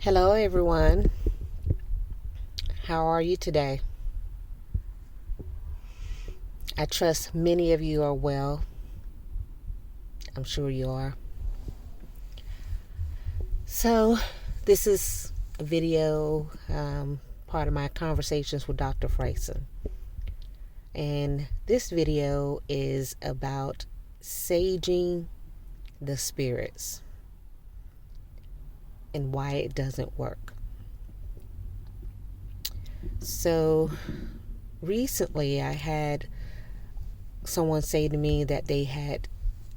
Hello, everyone. How are you today? I trust many of you are well. I'm sure you are. So, this is a video, part of my conversations with Dr. Freyson. And this video is about saging the spirits and why it doesn't work. So, recently I had someone say to me that they had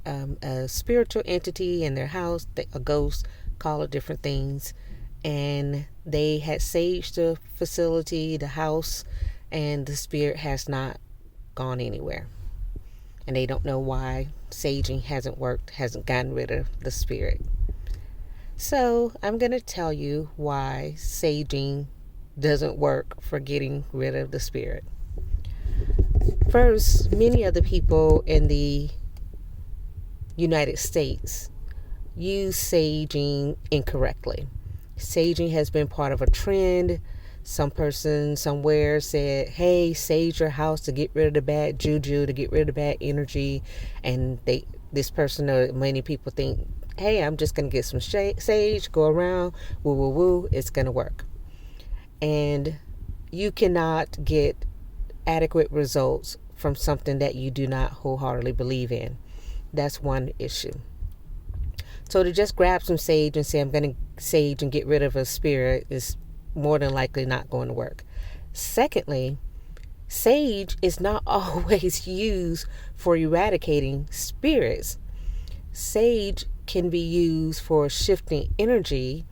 a spiritual entity in their house, a ghost, call it different things, and they had saged the facility, the house, and the spirit has not gone anywhere. And they don't know why saging hasn't worked, hasn't gotten rid of the spirit. So I'm going to tell you why saging doesn't work for getting rid of the spirit. First, many of the people in the United States use saging incorrectly. Saging has been part of a trend. Some person somewhere said, hey, sage your house to get rid of the bad juju, to get rid of the bad energy. And this person or many people think, hey, I'm just going to get some sage, go around, woo, woo, woo, it's going to work. And you cannot get adequate results from something that you do not wholeheartedly believe in. That's one issue. So to just grab some sage and say I'm going to sage and get rid of a spirit is more than likely not going to work. Secondly, sage is not always used for eradicating spirits. Sage can be used for shifting energy,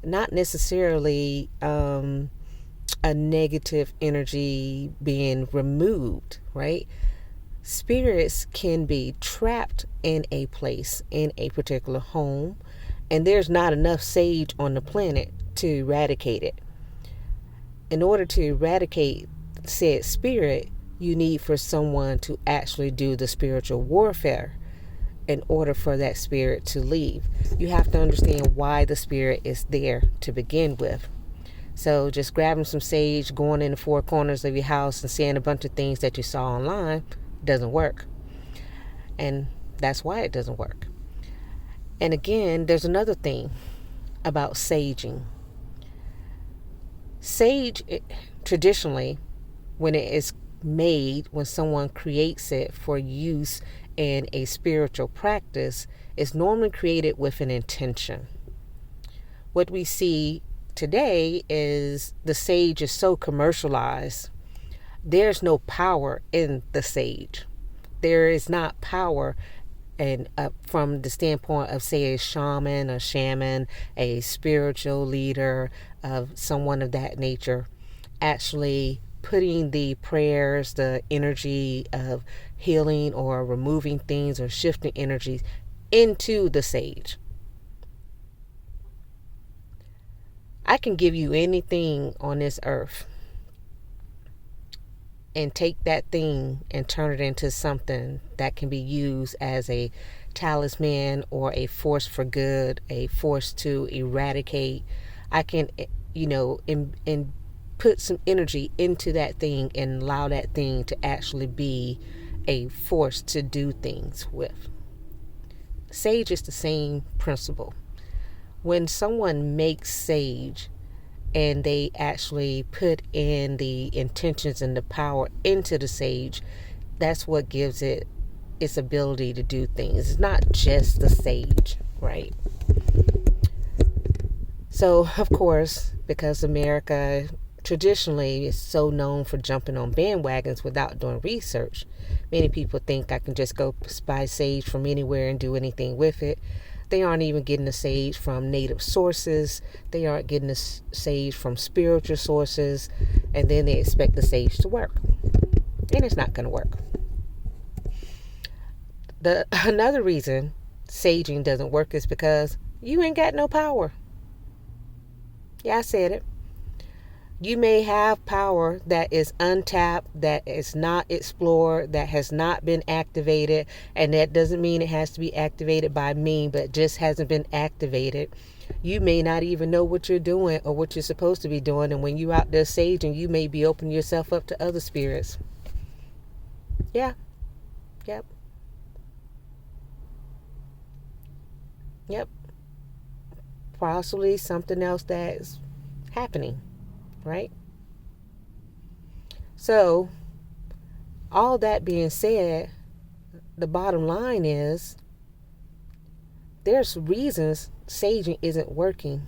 not necessarily a negative energy being removed, right? Spirits can be trapped in a place, in a particular home, and there's not enough sage on the planet to eradicate it. In order to eradicate said spirit, you need for someone to actually do the spiritual warfare in order for that spirit to leave. You have to understand why the spirit is there to begin with. So just grabbing some sage, going in the four corners of your house and saying a bunch of things that you saw online doesn't work. And that's why it doesn't work. And again, there's another thing about saging. Sage, traditionally, when it is made, when someone creates it for use in a spiritual practice, is normally created with an intention. What we see today is the sage is so commercialized. There's no power in the sage. There is not power and from the standpoint of, say, a shaman, a spiritual leader, of someone of that nature, actually putting the prayers, the energy of healing or removing things or shifting energies into the sage. I can give you anything on this earth and take that thing and turn it into something that can be used as a talisman or a force for good, a force to eradicate. I can, and put some energy into that thing and allow that thing to actually be a force to do things with. Sage is the same principle. When someone makes sage and they actually put in the intentions and the power into the sage, that's what gives it its ability to do things. It's not just the sage, right? So, of course, because America traditionally is so known for jumping on bandwagons without doing research, many people think I can just go buy sage from anywhere and do anything with it. They aren't even getting the sage from native sources. They aren't getting the sage from spiritual sources. And then they expect the sage to work. And it's not going to work. Another reason saging doesn't work is because you ain't got no power. Yeah, I said it. You may have power that is untapped, that is not explored, that has not been activated, and that doesn't mean it has to be activated by me, but just hasn't been activated. You may not even know what you're doing or what you're supposed to be doing. And when you're out there saging, you may be opening yourself up to other spirits. Yeah. Yep. Yep. Possibly something else that's happening, right? So, all that being said, the bottom line is there's reasons saging isn't working.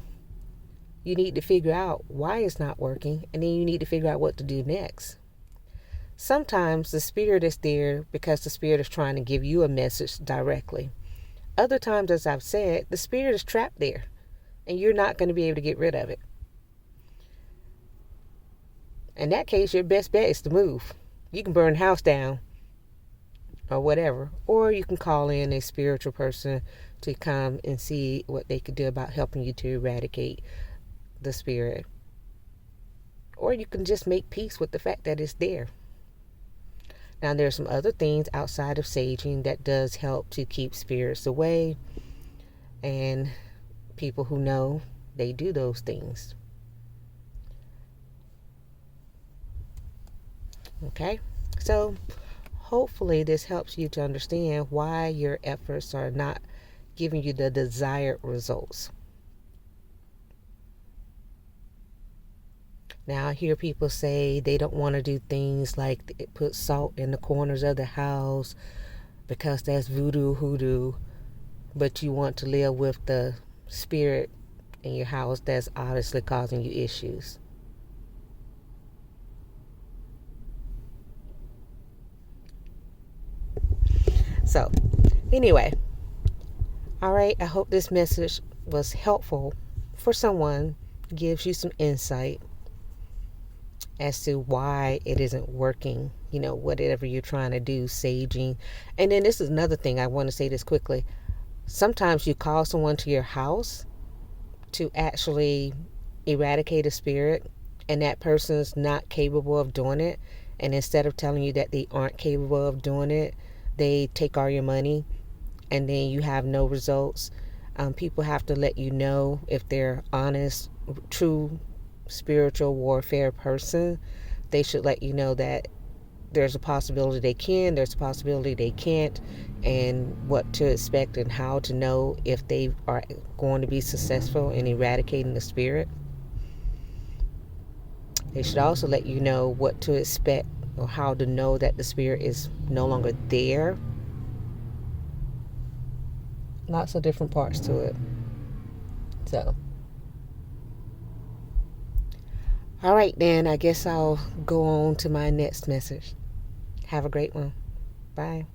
You need to figure out why it's not working, and then you need to figure out what to do next. Sometimes the spirit is there because the spirit is trying to give you a message directly. Other times, as I've said, the spirit is trapped there, and you're not going to be able to get rid of it. In that case, your best bet is to move. You can burn the house down or whatever, or you can call in a spiritual person to come and see what they could do about helping you to eradicate the spirit. Or you can just make peace with the fact that it's there. Now, there's some other things outside of saging that does help to keep spirits away, and people who know, they do those things. Okay, so hopefully this helps you to understand why your efforts are not giving you the desired results. Now, I hear people say they don't want to do things like put salt in the corners of the house because that's voodoo hoodoo, but you want to live with the spirit in your house that's obviously causing you issues. So, anyway, all right, I hope this message was helpful for someone, gives you some insight as to why it isn't working, whatever you're trying to do, saging. And then this is another thing, I want to say this quickly. Sometimes you call someone to your house to actually eradicate a spirit, and that person's not capable of doing it. And instead of telling you that they aren't capable of doing it, they take all your money, and then you have no results. People have to let you know if they're honest, true spiritual warfare person. They should let you know that there's a possibility they can, there's a possibility they can't, and what to expect and how to know if they are going to be successful in eradicating the spirit. They should also let you know what to expect or how to know that the spirit is no longer there. Lots of different parts to it. So, all right, then, I guess I'll go on to my next message. Have a great one. Bye.